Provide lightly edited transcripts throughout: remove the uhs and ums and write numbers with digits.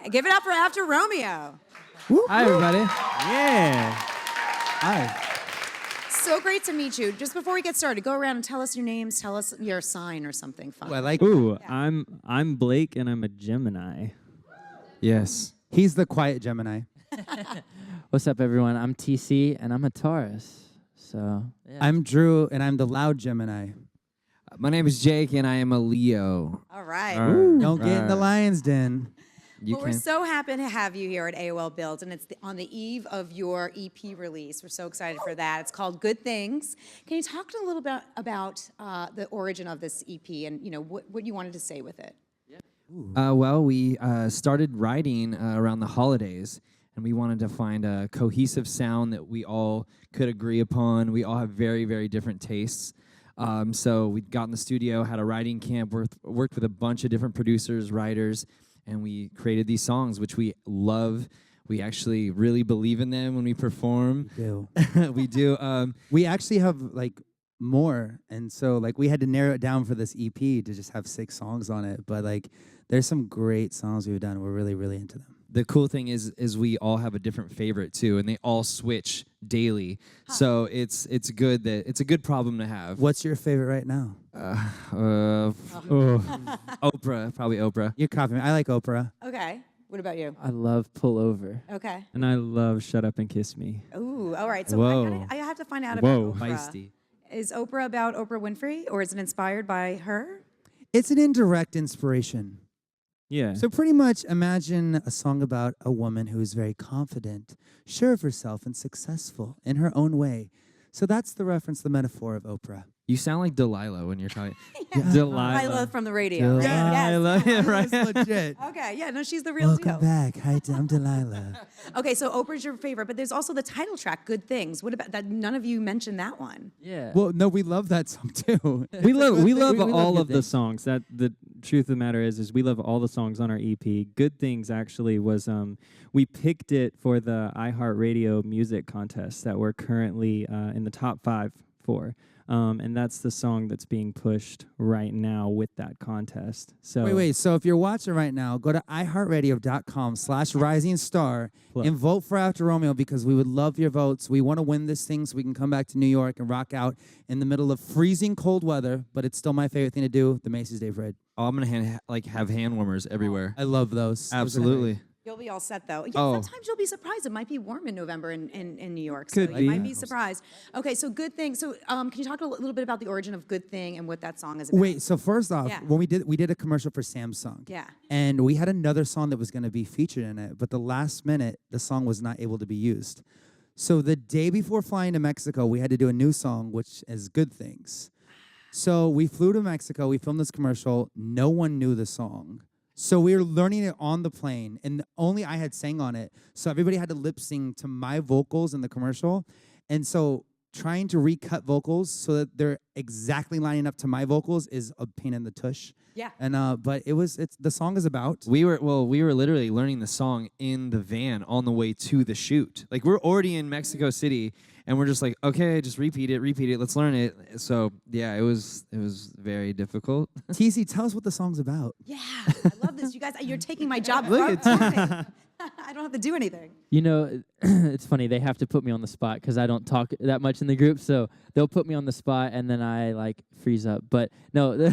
Give it up for After Romeo. Hi, everybody. Yeah. Hi. So great to meet you. Just before we get started, go around and tell us your names, tell us your sign or something fun. Ooh, I like. Ooh, I'm Blake and I'm a Gemini. Yes. He's the quiet Gemini. What's up, everyone? I'm TC, and I'm a Taurus. So, yeah. I'm Drew, and I'm the loud Gemini. My name is Jake, and I am a Leo. All right. Don't get in the lion's den. Well, we're so happy to have you here at AOL Build, and it's on the eve of your EP release. We're so excited for that. It's called Good Things. Can you talk a little bit about the origin of this EP and what you wanted to say with it? Well, we started writing around the holidays, and we wanted to find a cohesive sound that we all could agree upon. We all have very, very different tastes. So we got in the studio, had a writing camp, worked with a bunch of different producers, writers, and we created these songs, which we love. We actually really believe in them when we perform. We do. We do. We actually have, more. And so, we had to narrow it down for this EP to just have 6 songs on it. But, there's some great songs we've done. We're really, really into them. The cool thing is we all have a different favorite too, and they all switch daily. Huh. So it's good that it's a good problem to have. What's your favorite right now? Oprah, probably Oprah. You're copying me. I like Oprah. Okay. What about you? I love Pull Over. Okay. And I love Shut Up and Kiss Me. Ooh, all right. So Whoa. I have to find out Whoa. about Oprah. Feisty. Is Oprah about Oprah Winfrey, or is it inspired by her? It's an indirect inspiration. Yeah. So pretty much imagine a song about a woman who is very confident, sure of herself, and successful in her own way. So that's the reference, the metaphor of Oprah. You sound like Delilah when you're talking. Delilah. From the radio. Right? Delilah, Yes. right? That's legit. Okay, yeah, no, she's the real Welcome deal. back. Hi, I'm Delilah. Okay, so Oprah's your favorite, but there's also the title track, Good Things. What about that? None of you mentioned that one. Yeah. Well, no, we love that song too. We love we all Good of the Things. songs. That the truth of the matter is we love all the songs on our EP. Good Things actually was we picked it for the iHeartRadio music contest that we're currently in the top 5 for. And that's the song that's being pushed right now with that contest. So Wait. So if you're watching right now, go to iHeartRadio.com/RisingStar and vote for After Romeo because we would love your votes. We want to win this thing so we can come back to New York and rock out in the middle of freezing cold weather, but it's still my favorite thing to do, the Macy's Day Parade. Oh, I'm gonna have hand warmers everywhere. I love those. Absolutely. You'll be all set, though. Yeah, Oh. sometimes you'll be surprised. It might be warm in November in New York, so Could you be. might be surprised. Okay, so Good Thing. So can you talk a little bit about the origin of Good Thing and what that song is about? Wait, so first off, Yeah. when we did a commercial for Samsung. Yeah. And we had another song that was going to be featured in it, but the last minute, the song was not able to be used. So the day before flying to Mexico, we had to do a new song, which is Good Things. So we flew to Mexico, we filmed this commercial, no one knew the song. So we were learning it on the plane, and only I had sang on it. So everybody had to lip sing to my vocals in the commercial. And so trying to recut vocals so that they're exactly lining up to my vocals is a pain in the tush. Yeah. And but it's the song is about. We were literally learning the song in the van on the way to the shoot. Like we're already in Mexico City, and we're just like, okay, just repeat it, let's learn it. So yeah, it was very difficult. TC, tell us what the song's about. Yeah, I love this. You guys, you're taking my job. Look from me. I don't have to do anything. You know, it's funny. They have to put me on the spot because I don't talk that much in the group. So they'll put me on the spot, and then I freeze up. But no,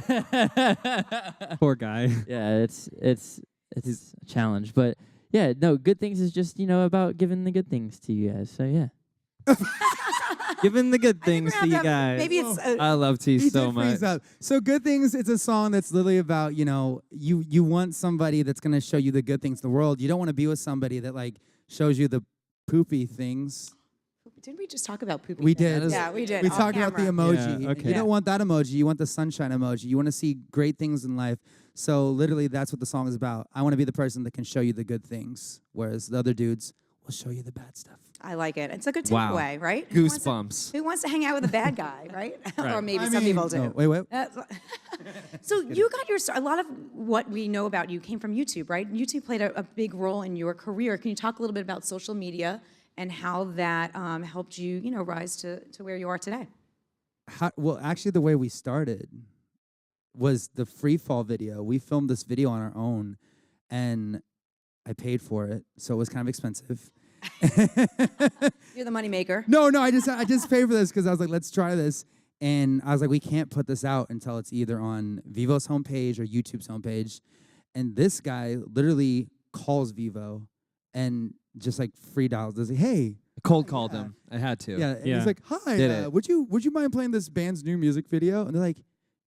poor guy. yeah, it's a challenge. But yeah, no, Good Things is just about giving the good things to you guys. So yeah. Giving the good I think things we're to gonna you have- guys. Maybe it's. I love T He so did much. freeze up. So Good Things, it's a song that's literally about, you want somebody that's going to show you the good things in the world. You don't want to be with somebody that shows you the poopy things. Didn't we just talk about poopy? We things? did. Yeah, we did. We off talked about the camera. emoji. Yeah, okay. You don't want that emoji. You want the sunshine emoji. You want to see great things in life. So literally that's what the song is about. I want to be the person that can show you the good things, whereas the other dudes will show you the bad stuff. I like it. It's a good Wow. takeaway, right? Goosebumps. Who wants to hang out with a bad guy, right? Or maybe I some mean, people do. no, wait. So you got your start. A lot of what we know about you came from YouTube, right? YouTube played a big role in your career. Can you talk a little bit about social media and how that helped you, rise to where you are today? Well, actually, the way we started was the free fall video. We filmed this video on our own, and I paid for it, so it was kind of expensive. You're the moneymaker. No, I just paid for this because I was like, let's try this. And I was like, we can't put this out until it's either on Vivo's homepage or YouTube's homepage. And this guy literally calls Vivo and just like free dials. Does like, hey. Cold called him. I had to. Yeah. And Yeah. he's like, hi, Did it. would you mind playing this band's new music video? And they're like,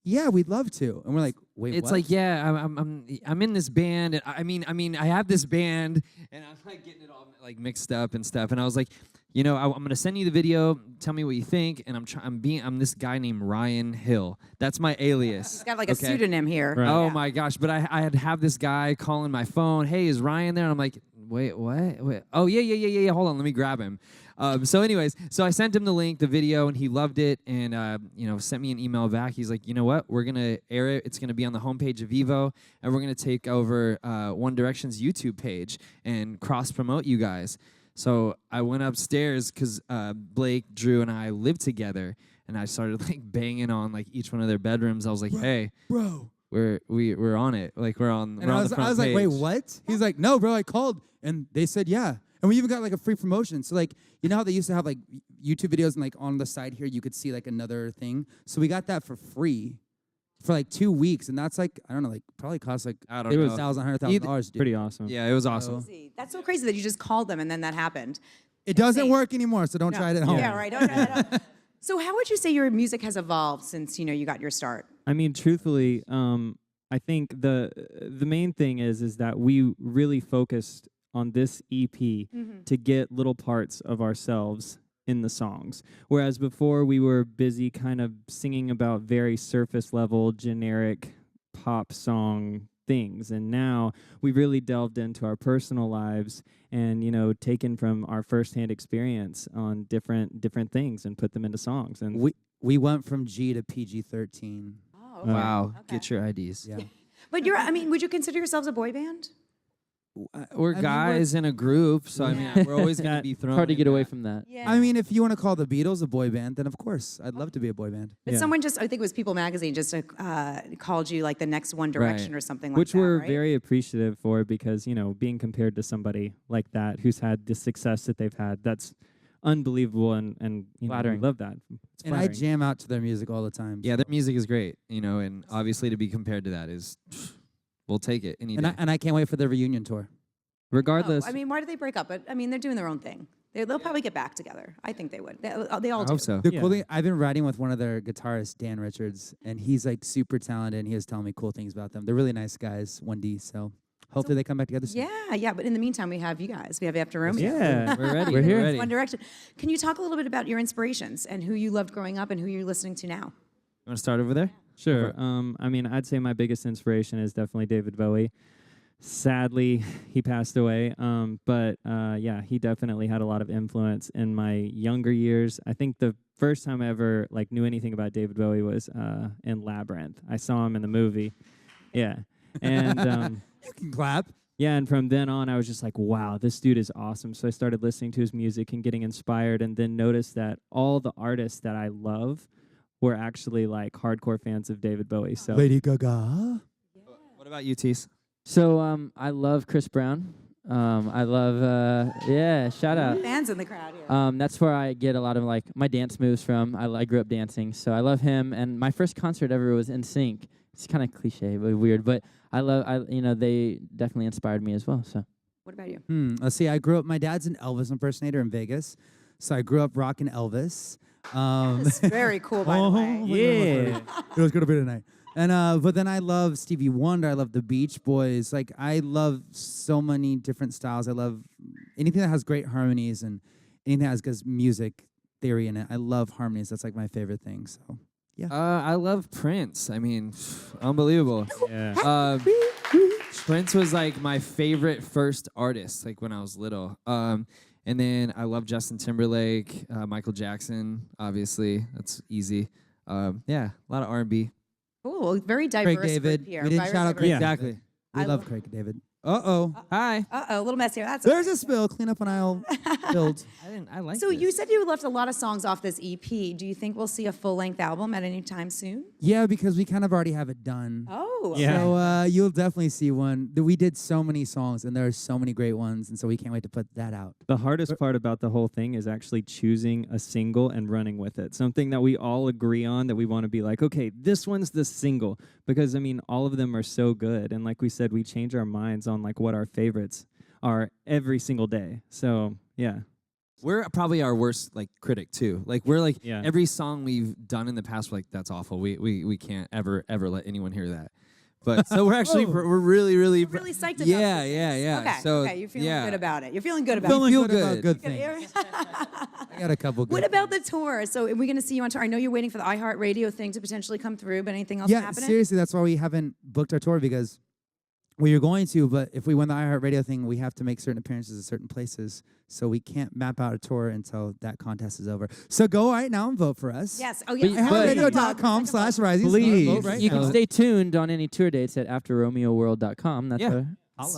yeah, we'd love to. And we're like, wait, It's what? like, yeah, I'm in this band. And I have this band, and I'm like getting it all like mixed up and stuff. And I was like, you know, I'm gonna send you the video. Tell me what you think. And I'm this guy named Ryan Hill. That's my alias. He's got like a pseudonym here. Right. Oh Yeah. my gosh! But I had to have this guy calling my phone. Hey, is Ryan there? And I'm like, wait, what? Wait. Oh yeah. Hold on, let me grab him. So anyways, so I sent him the link, the video, and he loved it, and sent me an email back. He's like, you know what? We're gonna air it. It's gonna be on the homepage of Vivo, and we're gonna take over One Direction's YouTube page and cross promote you guys. So I went upstairs because Blake, Drew, and I lived together, and I started like banging on like each one of their bedrooms. I was like, hey, bro. we're on it. Like we're on. And we're I on was, the front I was like, page. wait, what? He's like, no, bro, I called. And they said, yeah. And we even got like a free promotion. So like, you know how they used to have like YouTube videos and like on the side here, you could see like another thing. So we got that for free for like 2 weeks. And that's like, I don't know, like probably cost like, I don't it know. was $100,000. dude. Pretty awesome. Yeah, it was awesome. See, that's so crazy that you just called them and then that happened. It doesn't Insane. work anymore. So don't No. try it at home. Yeah, right. Don't try it out. So how would you say your music has evolved since, you got your start? I mean, truthfully, I think the main thing is that we really focused on this EP to get little parts of ourselves in the songs. Whereas before we were busy kind of singing about very surface level, generic pop song things. And now we really delved into our personal lives and, taken from our firsthand experience on different things and put them into songs. And We went from G to PG-13. Oh, Wow, Okay. get your IDs. Yeah. But would you consider yourselves a boy band? We're I mean, guys in a group, so I Yeah. mean, we're always gonna be thrown. Hard to in get away that. from that. Yeah. I mean, if you want to call the Beatles a boy band, then of course, I'd love to be a boy band. But Yeah. someone just, I think it was People Magazine, just called you like the next One Direction Right. or something like which that, we're right? very appreciative for because, being compared to somebody like that who's had the success that they've had, that's unbelievable and we Flattering. love that. It's And I flattering. jam out to their music all the time. Yeah, their music is great, and obviously to be compared to that is, we'll take it any day. And I can't wait for their reunion tour. Regardless, Why did they break up? But they're doing their own thing. They'll probably get back together. I think they would. They all I do. hope so. The Yeah. cool thing, I've been writing with one of their guitarists, Dan Richards, and he's like super talented, and he was telling me cool things about them. They're really nice guys, 1D, so hopefully they come back together soon. Yeah. But in the meantime, we have you guys. We have After Romeo. yeah, We're ready. We're here. ready. One Direction. Can you talk a little bit about your inspirations and who you loved growing up and who you're listening to now? You want to start over there? Sure. I'd say my biggest inspiration is definitely David Bowie. Sadly, he passed away. But he definitely had a lot of influence in my younger years. I think the first time I ever knew anything about David Bowie was in Labyrinth. I saw him in the movie. Yeah. And You can clap. yeah, and from then on, I was just like, wow, this dude is awesome. So I started listening to his music and getting inspired, and then noticed that all the artists that I love were actually hardcore fans of David Bowie. So Lady Gaga. What about you, Tease? So I love Chris Brown. I love shout out. Fans in the crowd here. That's where I get a lot of my dance moves from. I grew up dancing, so I love him. And my first concert ever was NSYNC. It's kind of cliche, but weird. But they definitely inspired me as well. So What about you? Let's see. I grew up. My dad's an Elvis impersonator in Vegas, so I grew up rocking Elvis. It's very cool, by the way. yeah. It was gonna be tonight. And but then I love Stevie Wonder. I love the Beach Boys. I love so many different styles. I love anything that has great harmonies and anything that has good music theory in it. I love harmonies. That's my favorite thing. So I love Prince. I mean, unbelievable. Yeah. Prince was my favorite first artist, when I was little. And then I love Justin Timberlake, Michael Jackson, obviously. That's easy. A lot of R&B. Cool. Very diverse Craig David. group here. We didn't Very shout out diverse. Craig. Yeah. Exactly. We I love love- Craig David. Uh-oh. Hi. Uh-oh, a little messy. That's There's a spill. Clean up an aisle. Build. I like So this. you said you left a lot of songs off this EP. Do you think we'll see a full-length album at any time soon? Yeah, because we kind of already have it done. Oh. Yeah. So you'll definitely see one. We did so many songs, and there are so many great ones, and so we can't wait to put that out. The hardest part about the whole thing is actually choosing a single and running with it. Something that we all agree on, that we want to be like, okay, this one's the single. Because, I mean, all of them are so good. And like we said, we change our minds on like what our favorites are every single day. So, yeah. We're probably our worst like critic too. Like we're like Yeah. every song we've done in the past, we're like that's awful. We can't ever let anyone hear that. But so we're actually we're really Really psyched about yeah this. yeah yeah. Okay, So okay, you're feeling yeah. good about it. You're feeling good about Feeling feel good about good. good it. things. I got a couple good What about things. the tour? So are we going to see you on tour? I know you're waiting for the iHeartRadio thing to potentially come through, but anything else Yeah, happening? seriously, that's why we haven't booked our tour, because we are going to, but if we win the iHeartRadio thing, we have to make certain appearances at certain places. So we can't map out a tour until that contest is over. So go right now and vote for us. Yes. Oh, yeah. iHeartRadio.com/rising. Please. Right You now. can stay tuned on any tour dates at afterromeoworld.com. That's Yeah.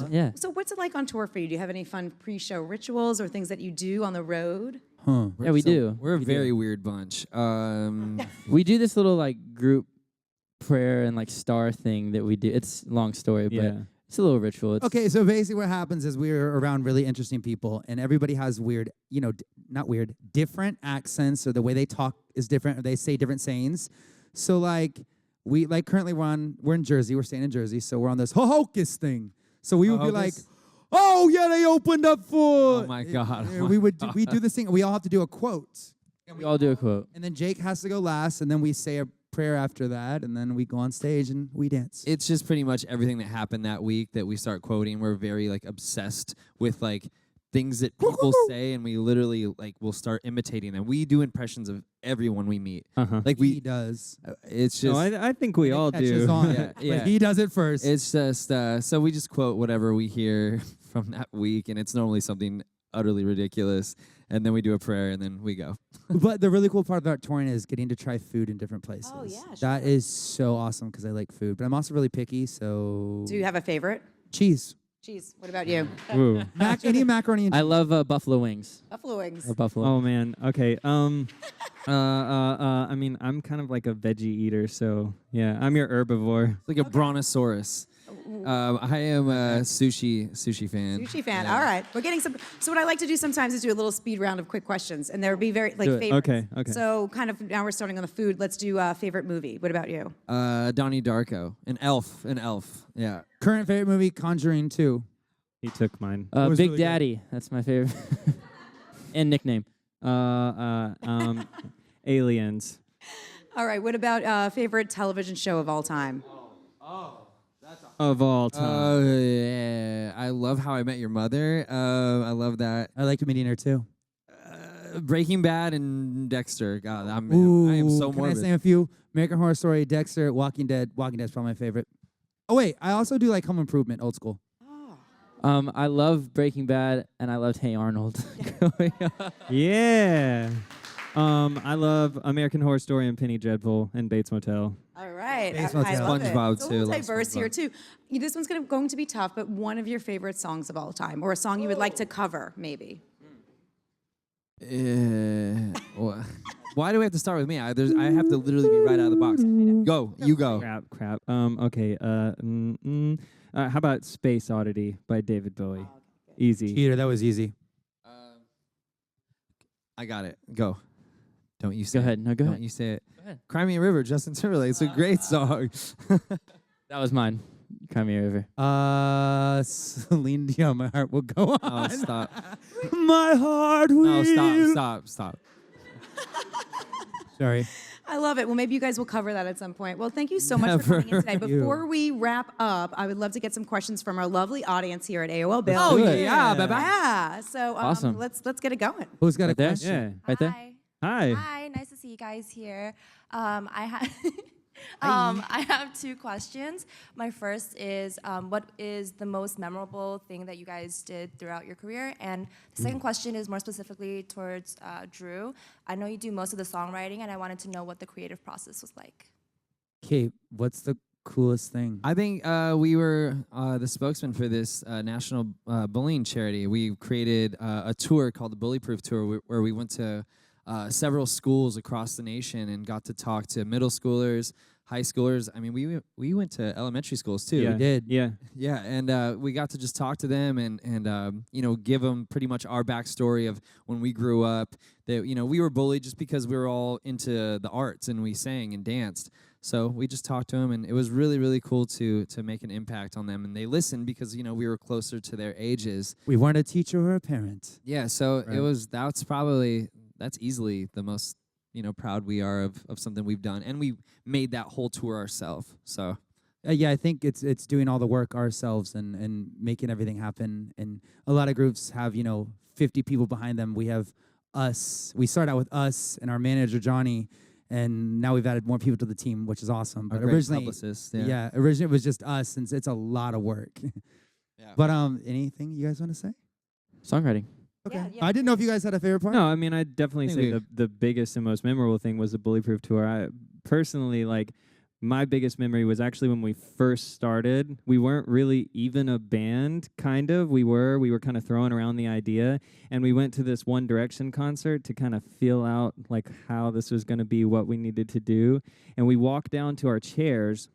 yeah. So what's it like on tour for you? Do you have any fun pre-show rituals or things that you do on the road? Huh. Yeah, we do. We're a We do. very weird bunch. We do this little like group prayer and like star thing that we do. It's a long story, but Yeah. it's a little ritual. It's, Okay, so basically what happens is we're around really interesting people, and everybody has weird, not weird, different accents, or the way they talk is different, or they say different sayings. So like currently we're in Jersey, we're staying in Jersey, so we're on this hocus thing. So we would be like, Hocus? oh yeah, they opened up for. Oh my God. And we do this thing. We all have to do a quote, we all do a quote. and then Jake has to go last, and then we say a prayer after that, and then we go on stage and we dance. It's just pretty much everything that happened that week that we start quoting. We're very like obsessed with like things that people say, and we literally like will start imitating them. We do impressions of everyone we meet. Uh-huh. Like he does. it's just No, I think we all Catches do. on, Yeah, yeah. But he does it first. it's just so we just quote whatever we hear from that week, and it's normally something utterly ridiculous, and then we do a prayer, and then we go. But the really cool part about touring is getting to try food in different places. Oh, yeah, That sure. is so awesome because I like food. But I'm also really picky, so... Do you have a favorite? Cheese. Cheese. What about you? Ooh. Any macaroni and I cheese. love buffalo wings. Buffalo wings. Or buffalo. Oh man. Okay. I mean, I'm kind of like a veggie eater, so yeah, I'm your herbivore. It's like a brontosaurus. I am a sushi fan. Sushi fan. Yeah. All right. We're getting some. So what I like to do sometimes is do a little speed round of quick questions, and there will be very like Do it. favorites. Okay. So kind of now we're starting on the food. Let's do favorite movie. What about you? Donnie Darko, an elf. Yeah. Current favorite movie, Conjuring 2. He took mine. was Big really good. Daddy. That's my favorite. And nickname. Aliens. All right. What about favorite television show of all time? Of all time. Yeah. I love How I Met Your Mother. I love that. I like Meeting Her too. Breaking Bad and Dexter. God, I am so Can I morbid. name a few? American Horror Story, Dexter, Walking Dead. Walking Dead's probably my favorite. Oh wait, I also do like Home Improvement, old school. I love Breaking Bad, and I loved Hey Arnold. growing up. Yeah. I love American Horror Story and Penny Dreadful and Bates Motel. All right. Bates I Motel. love it. SpongeBob, It's a too. little Love diverse here SpongeBob. too. This one's going to be tough, but one of your favorite songs of all time, or a song you would like to cover, maybe. Why do we have to start with me? I have to literally be right out of the box. Go, you go. Crap. Okay. How about Space Oddity by David Bowie? Easy. Cheater, that was easy. I got it. Go. Don't you say Go ahead. it. No, go Don't ahead. you say it. Go ahead. Cry Me a River, Justin Timberlake. It's a great song. That was mine. Cry Me a River. Celine Dion, my heart will go on. Oh, stop. My heart will. No, stop. Sorry. I love it. Well, maybe you guys will cover that at some point. Well, thank you so much for coming in today. Thank you. Before we wrap up, I would love to get some questions from our lovely audience here at AOL Bill. Oh, do it. yeah, baby. Yeah. So Awesome. let's get it going. Who's got a Right there? question? Yeah. Right there? Hi. Hi. Hi, nice to see you guys here. I have two questions. My first is, what is the most memorable thing that you guys did throughout your career? And the second question is more specifically towards Drew. I know you do most of the songwriting, and I wanted to know what the creative process was like. Okay, what's the coolest thing? I think we were the spokesman for this national bullying charity. We created a tour called the Bully Proof Tour, where we went to several schools across the nation and got to talk to middle schoolers, high schoolers. I mean, we went to elementary schools too. Yeah. We did. Yeah. Yeah, and we got to just talk to them and you know, give them pretty much our backstory of when we grew up. That, you know, we were bullied just because we were all into the arts and we sang and danced. So we just talked to them, and it was really, really cool to make an impact on them. And they listened because, you know, we were closer to their ages. We weren't a teacher or a parent. Yeah, so Right. that's easily the most, you know, proud we are of something we've done. And we made that whole tour ourselves. So Yeah, I think it's doing all the work ourselves and making everything happen. And a lot of groups have, you know, 50 people behind them. We have us. We started out with us and our manager, Johnny, and now we've added more people to the team, which is awesome. our But great originally, publicist, yeah, originally it was just us, and it's a lot of work. Yeah. But anything you guys want to say? Songwriting. Okay. Yeah, yeah. I didn't know if you guys had a favorite part. No, I mean, I'd definitely think say we- the biggest and most memorable thing was the Bullyproof tour. I personally, like, my biggest memory was actually when we first started. We weren't really even a band, kind of. We were kind of throwing around the idea, and we went to this One Direction concert to kind of feel out, like, how this was going to be, what we needed to do. And we walked down to our chairs,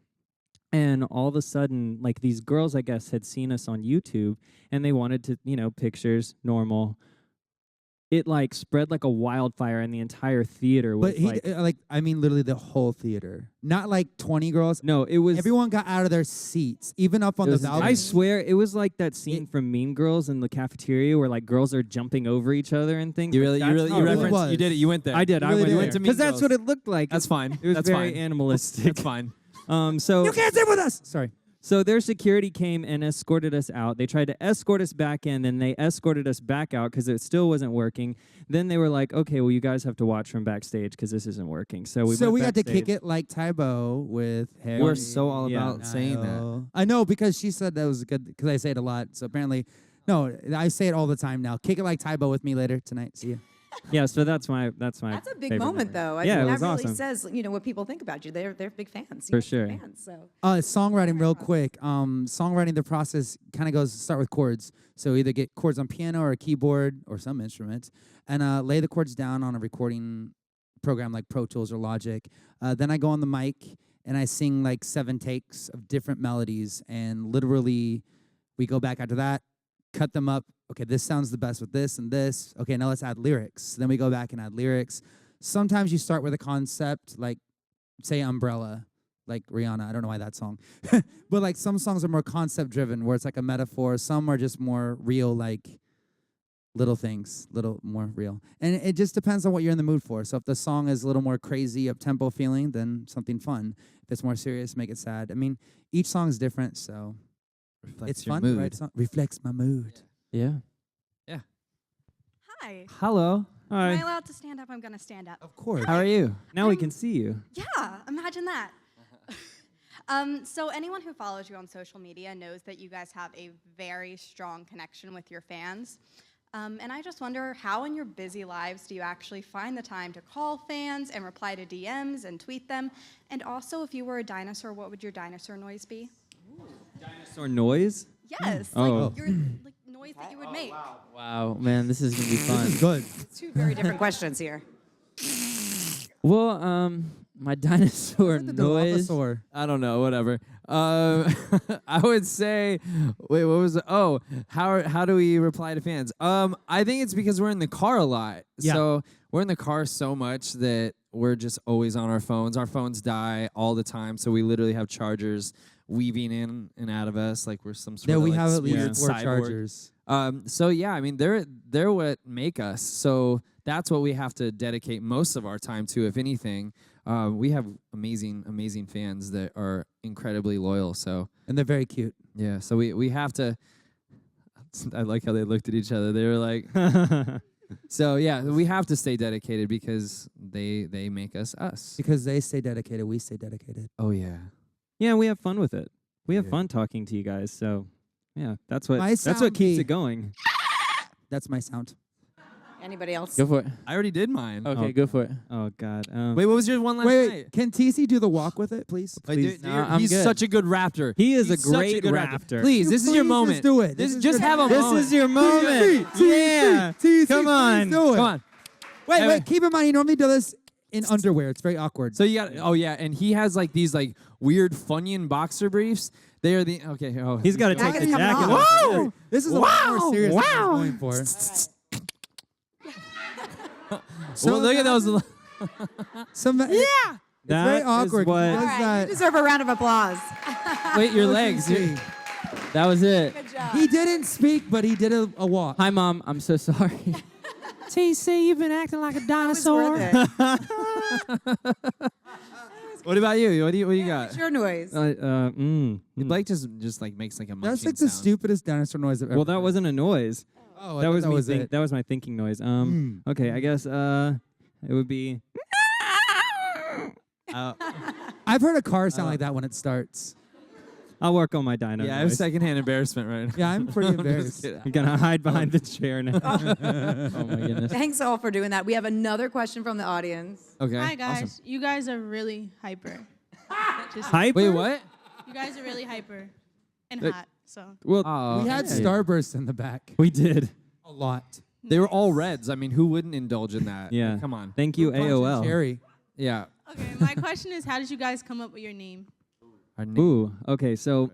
and all of a sudden, like, these girls, I guess, had seen us on YouTube, and they wanted to, you know, pictures, normal. It, like, spread like a wildfire, and the entire theater was But he like, I mean literally the whole theater. Not like 20 girls. no, it was. Everyone got out of their seats, even up on It the was balcony. I swear, it was like that scene from Mean Girls in the cafeteria where, like, girls are jumping over each other and things. You Like, really, that's you really, how you it really was. referenced, you did it. You went there. I did. You I really went did. there Went to Mean because that's what Girls. it looked like. That's fine. It was That's very fine. animalistic. That's fine. So You can't sit with us. Sorry. So their security came and escorted us out. They tried to escort us back in, then they escorted us back out because it still wasn't working. Then they were like, okay, well, you guys have to watch from backstage because this isn't working. So we got to kick it like Tybo with Harry. We're so all Yeah. about saying that. I know because she said that was good because I say it a lot. So apparently, no, I say it all the time now. Kick it like Tybo with me later tonight. See ya. Yeah, so that's my That's a big favorite moment, memory. though. I Yeah, mean, it that was really awesome. says, you know, what people think about you. They're big fans. For You guys are sure. Fans, so. Songwriting real quick. Songwriting, the process kind of goes start with chords. So either get chords on piano or a keyboard or some instrument and lay the chords down on a recording program like Pro Tools or Logic. Then I go on the mic and I sing like 7 takes of different melodies, and literally we go back after that, cut them up. Okay, this sounds the best with this and this. Okay, now let's add lyrics. Then we go back and add lyrics. Sometimes you start with a concept like, say, Umbrella, like Rihanna. I don't know why that song. But like some songs are more concept driven where it's like a metaphor. Some are just more real, like little things, little more real. And it just depends on what you're in the mood for. So if the song is a little more crazy, up-tempo feeling, then something fun. If it's more serious, make it sad. I mean, each song's different, so Reflects it's your fun. mood. Right? Reflects my mood. Yeah. Hi. Hello. Am I Hi. allowed to stand up? I'm going to stand up. Of course. How are you? Now we can see you. Yeah, imagine that. So anyone who follows you on social media knows that you guys have a very strong connection with your fans. And I just wonder, how in your busy lives do you actually find the time to call fans and reply to DMs and tweet them? And also, if you were a dinosaur, what would your dinosaur noise be? Dinosaur noise? Yes, Oh. like your like noise that you would make. Wow, man, this is gonna be fun. Good. Two very different questions here. Well, my dinosaur The noise. Dilophosaur. I don't know. Whatever. I would say. Wait, what was it? Oh, how do we reply to fans? I think it's because we're in the car a lot. Yeah. So we're in the car so much that we're just always on our phones. Our phones die all the time, so we literally have chargers weaving in and out of us like we're some sort Yeah, of we like have at least weird 4 cyborg. chargers. So yeah, I mean they're what make us. So that's what we have to dedicate most of our time to, if anything. We have amazing fans that are incredibly loyal. So And they're very cute. yeah, so we have to. I like how they looked at each other. They were like, so yeah, we have to stay dedicated because they make us us. Because they stay dedicated, we stay dedicated. Oh yeah. Yeah, we have fun with it. We have Yeah. fun talking to you guys. So, yeah, that's what My keeps sound it going. That's my sound. Anybody else? Go for it. I already did mine. Okay, go for it. Oh God. Wait, what was your one last Wait, night? can TC do the walk with it, please? Wait, Please. dude, No, I'm he's good. such a good raptor. He is He's a great such good raptor. Please, this is your Please moment. Just do it. This is just your have a moment. moment. This is your moment. Yeah. TC, Come please on. do it. Come on. Wait, Hey, wait. Keep in mind, he normally does this in underwear. It's very awkward. So you got. Oh yeah, and he has like these like weird Funyun boxer briefs. They are the okay. Oh, He's got to take Jacket's the coming jacket off. off. Whoa! This is a lot more serious than I was going for. Well, look at those. Yeah. It's That very is awkward. what- He does All right, that. you deserve a round of applause. Wait, your Look, legs. TC. That was it. Good job. He didn't speak, but he did a walk. Hi, Mom. I'm so sorry. TC, you've been acting like a That was worth it. What about you? What do you got? What's your noise? Blake just like makes like a munching That's like the sound. stupidest dinosaur noise I've ever Well, that heard. wasn't a noise. Oh, I That thought was that me. was it. That was my thinking noise. Okay, I guess it would be. I've heard a car sound like that when it starts. I'll work on my dino. Yeah, I have noise. secondhand embarrassment right now. Yeah, I'm pretty I'm just embarrassed. kidding. I'm gonna hide behind the chair now. Oh my goodness. Thanks all for doing that. We have another question from the audience. Okay. Hi guys, awesome. you guys are really hyper. Just, Hyper? Wait, what? you guys are really hyper and Uh, hot. So Well, Oh, We had hey. Starbursts in the back. we did. A lot. They were all reds. I mean, who wouldn't indulge in that? Yeah. Like, come on. Thank you, Punch and AOL. Cherry. Yeah. okay, my question is, how did you guys come up with your name? Our name- Ooh. Okay. So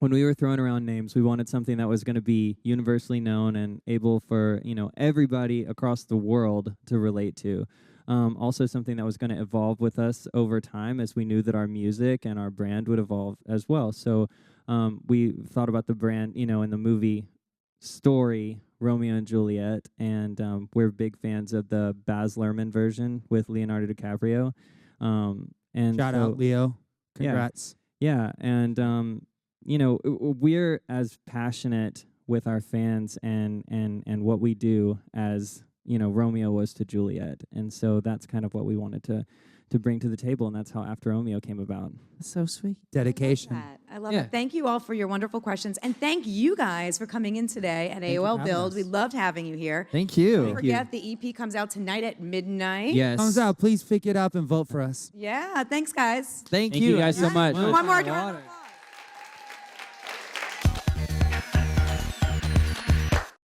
when we were throwing around names, we wanted something that was going to be universally known and able for everybody across the world to relate to. Also, something that was going to evolve with us over time, as we knew that our music and our brand would evolve as well. So we thought about the brand, in the movie story, Romeo and Juliet, and we're big fans of the Baz Luhrmann version with Leonardo DiCaprio. And Shout so, out, Leo. Yeah. Congrats. yeah, and we're as passionate with our fans and what we do as Romeo was to Juliet, and so that's kind of what we wanted to bring to the table, and that's how After Romeo came about. That's so sweet. Dedication. I love Yeah. it. Thank you all for your wonderful questions. And thank you guys for coming in today at you for AOL having Build. us. We loved having you here. Thank you. Don't forget, the EP comes out tonight at midnight. Yes. Comes out. Please pick it up and vote for us. Yeah, thanks, guys. Thank Thank you guys so much. One more time.